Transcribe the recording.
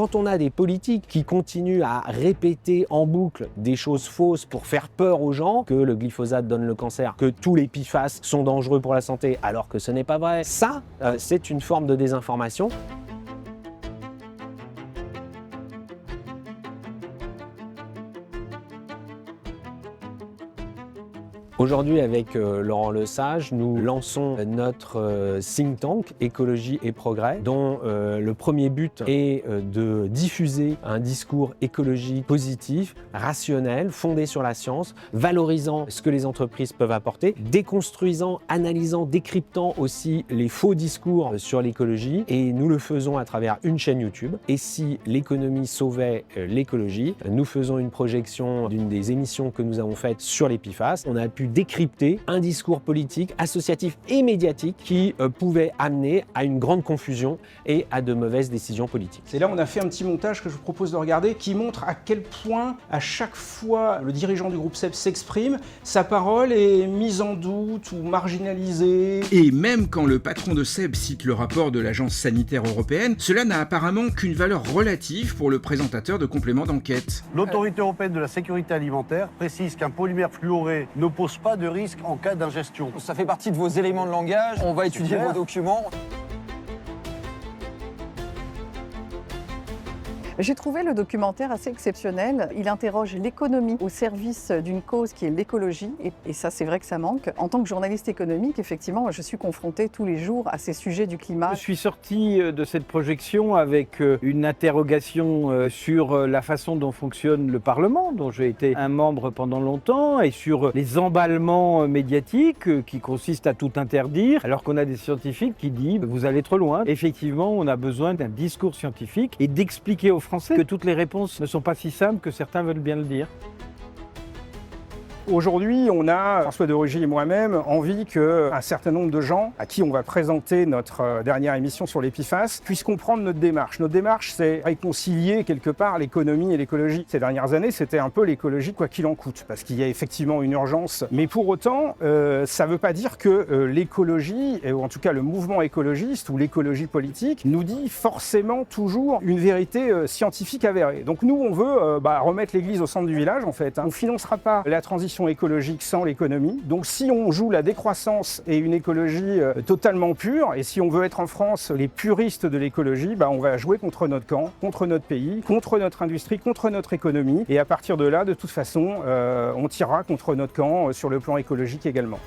quand on a des politiques qui continuent à répéter en boucle des choses fausses pour faire peur aux gens, que le glyphosate donne le cancer, que tous les PFAS sont dangereux pour la santé, alors que ce n'est pas vrai, ça, c'est une forme de désinformation. Aujourd'hui, avec Laurent Lesage, nous lançons notre think tank Écologie et Progrès, dont le premier but est de diffuser un discours écologique positif, rationnel, fondé sur la science, valorisant ce que les entreprises peuvent apporter, déconstruisant, analysant, décryptant aussi les faux discours sur l'écologie, et nous le faisons à travers une chaîne YouTube. Et si l'économie sauvait l'écologie, nous faisons une projection d'une des émissions que nous avons faites sur les PFAS. On a pu décrypter un discours politique, associatif et médiatique qui pouvait amener à une grande confusion et à de mauvaises décisions politiques. Et là, on a fait un petit montage que je vous propose de regarder qui montre à quel point, à chaque fois, le dirigeant du groupe SEB s'exprime, sa parole est mise en doute ou marginalisée. Et même quand le patron de SEB cite le rapport de l'Agence sanitaire européenne, cela n'a apparemment qu'une valeur relative pour le présentateur de compléments d'enquête. L'Autorité européenne de la sécurité alimentaire précise qu'un polymère fluoré ne pose pas de risque en cas d'ingestion. Ça fait partie de vos éléments de langage, on va étudier vos documents. J'ai trouvé le documentaire assez exceptionnel. Il interroge l'économie au service d'une cause qui est l'écologie. Et ça, c'est vrai que ça manque. En tant que journaliste économique, effectivement, je suis confrontée tous les jours à ces sujets du climat. Je suis sorti de cette projection avec une interrogation sur la façon dont fonctionne le Parlement, dont j'ai été un membre pendant longtemps, et sur les emballements médiatiques qui consistent à tout interdire, alors qu'on a des scientifiques qui disent « vous allez trop loin ». Effectivement, on a besoin d'un discours scientifique et d'expliquer aux Français que toutes les réponses ne sont pas si simples que certains veulent bien le dire. Aujourd'hui, on a, François de Rugy et moi-même, envie qu'un certain nombre de gens à qui on va présenter notre dernière émission sur les PFAS puissent comprendre notre démarche. Notre démarche, c'est réconcilier quelque part l'économie et l'écologie. Ces dernières années, c'était un peu l'écologie quoi qu'il en coûte, parce qu'il y a effectivement une urgence. Mais pour autant, ça ne veut pas dire que l'écologie, ou en tout cas le mouvement écologiste ou l'écologie politique, nous dit forcément toujours une vérité scientifique avérée. Donc nous, on veut remettre l'église au centre du village, en fait. On ne financera pas la transition écologique sans l'économie. Donc si on joue la décroissance et une écologie totalement pure, et si on veut être en France les puristes de l'écologie, on va jouer contre notre camp, contre notre pays, contre notre industrie, contre notre économie. Et à partir de là, de toute façon, on tirera contre notre camp sur le plan écologique également.